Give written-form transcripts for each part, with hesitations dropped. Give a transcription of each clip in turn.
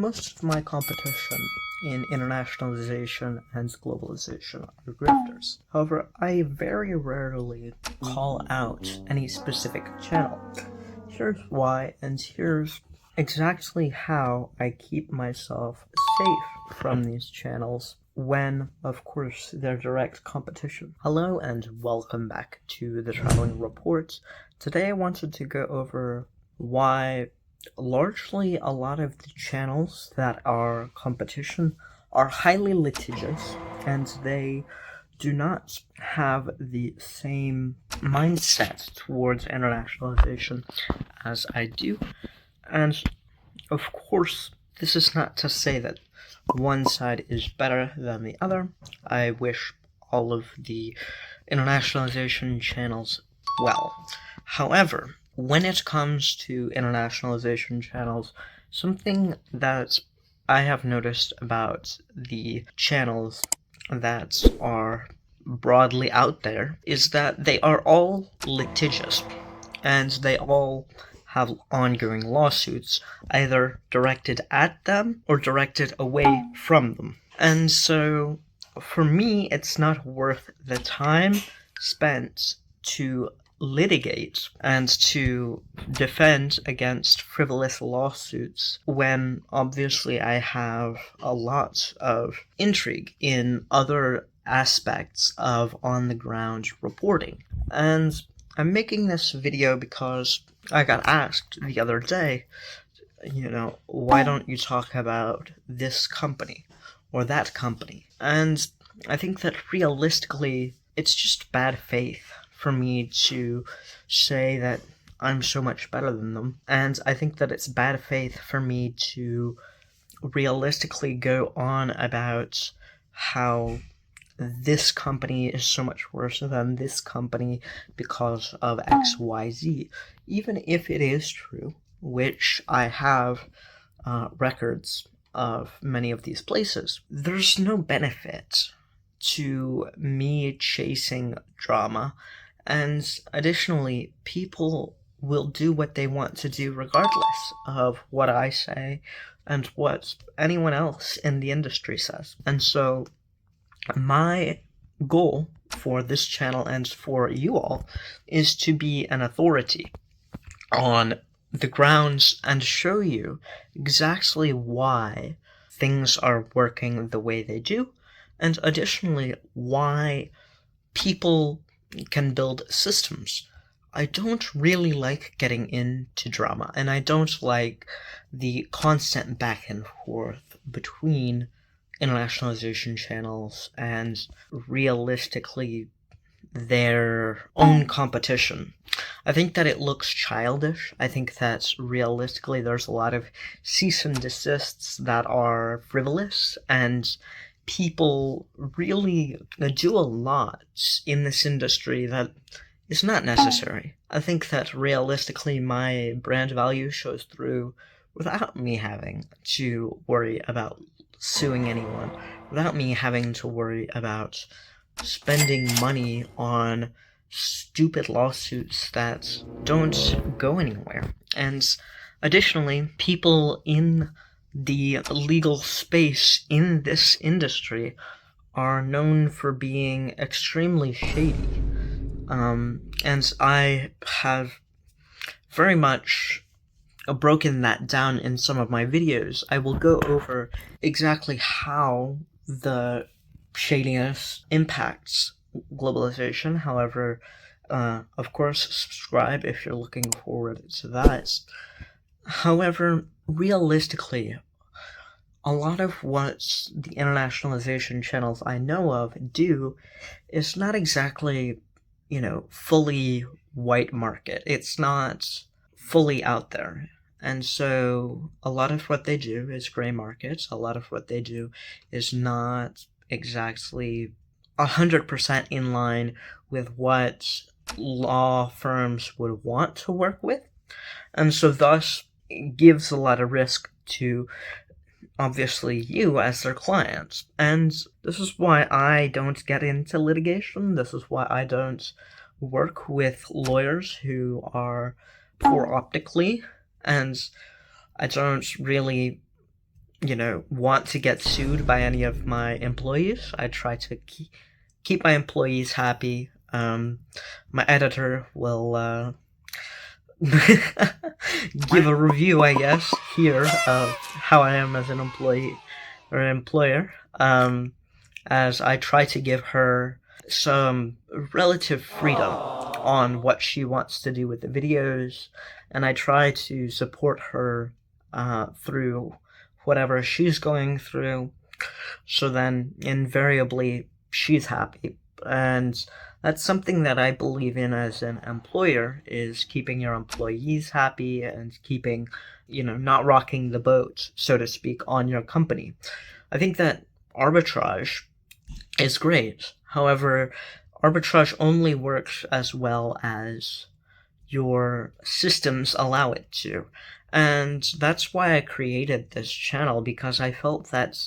Most of my competition in internationalization and globalization are grifters. However, I very rarely call out any specific channel. Here's why, and here's exactly how I keep myself safe from these channels when, of course, they're direct competition. Hello and welcome back to the Traveling Report. Today I wanted to go over why largely a lot of the channels that are competition are highly litigious, and they do not have the same mindset towards internationalization as I do. And of course, this is not to say that one side is better than the other. I wish all of the internationalization channels well. However, when it comes to internationalization channels, something that I have noticed about the channels that are broadly out there is that they are all litigious, and they all have ongoing lawsuits, either directed at them or directed away from them. And so, for me, it's not worth the time spent to litigate and to defend against frivolous lawsuits when obviously I have a lot of intrigue in other aspects of on-the-ground reporting. And I'm making this video because I got asked the other day, why don't you talk about this company or that company? And I think that realistically, it's just bad faith for me to say that I'm so much better than them. And I think that it's bad faith for me to realistically go on about how this company is so much worse than this company because of XYZ. Even if it is true, which I have records of many of these places, there's no benefit to me chasing drama. And additionally, people will do what they want to do regardless of what I say and what anyone else in the industry says. And so my goal for this channel and for you all is to be an authority on the grounds and show you exactly why things are working the way they do, and additionally why people can build systems. I don't really like getting into drama, and I don't like the constant back and forth between internationalization channels and realistically their own competition. I think that it looks childish. I think that realistically there's a lot of cease-and-desists that are frivolous, and people really do a lot in this industry that is not necessary. I think that realistically my brand value shows through without me having to worry about suing anyone, without me having to worry about spending money on stupid lawsuits that don't go anywhere. And additionally, people in the legal space in this industry are known for being extremely shady. And I have very much broken that down in some of my videos. I will go over exactly how the shadiness impacts globalization. However, of course, subscribe if you're looking forward to that. However, realistically, a lot of what the internationalization channels I know of do is not exactly, fully white market. It's not fully out there. And so a lot of what they do is gray markets. A lot of what they do is not exactly 100% in line with what law firms would want to work with. And so thus it gives a lot of risk to obviously you as their clients. And this is why I don't get into litigation. This is why I don't work with lawyers who are poor optically, and I don't really want to get sued by any of my employees. I try to keep my employees happy. My editor will give a review, I guess, here of how I am as an employee or an employer, as I try to give her some relative freedom on what she wants to do with the videos, and I try to support her through whatever she's going through, so then invariably she's happy. And that's something that I believe in as an employer, is keeping your employees happy and keeping, not rocking the boat, so to speak, on your company. I think that arbitrage is great. However, arbitrage only works as well as your systems allow it to. And that's why I created this channel, because I felt that,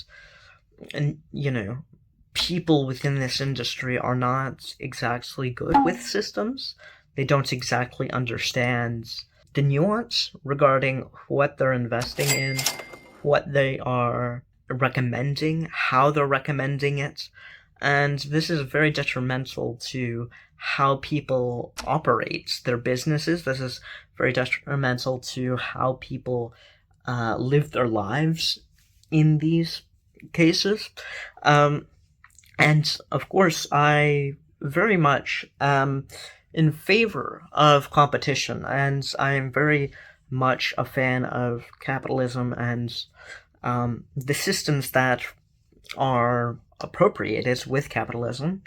people within this industry are not exactly good with systems. They don't exactly understand the nuance regarding what they're investing in, what they are recommending, how they're recommending it. And this is very detrimental to how people operate their businesses. This is very detrimental to how people live their lives in these cases. And of course, I very much am in favor of competition, and I am very much a fan of capitalism and the systems that are appropriated with capitalism.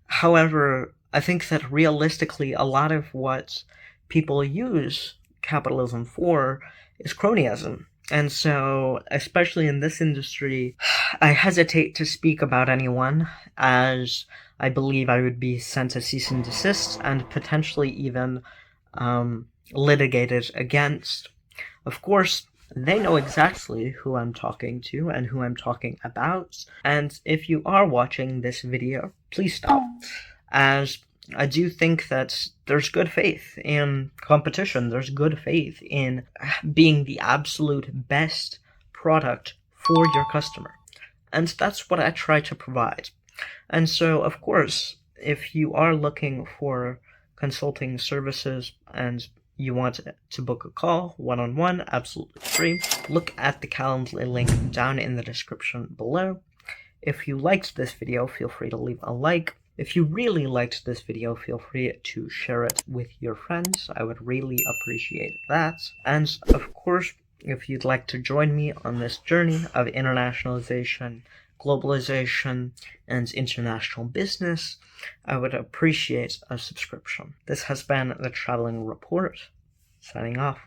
However, I think that realistically, a lot of what people use capitalism for is cronyism. And so, especially in this industry, I hesitate to speak about anyone, as I believe I would be sent a cease and desist and potentially even litigated against. Of course, they know exactly who I'm talking to and who I'm talking about. And if you are watching this video, please stop, as I do think that there's good faith in competition. There's good faith in being the absolute best product for your customer. And that's what I try to provide. And so, of course, if you are looking for consulting services and you want to book a call one-on-one, absolutely free, look at the Calendly link down in the description below. If you liked this video, feel free to leave a like. If you really liked this video, feel free to share it with your friends. I would really appreciate that. And of course, if you'd like to join me on this journey of internationalization, globalization, and international business, I would appreciate a subscription. This has been the Traveling Report, signing off.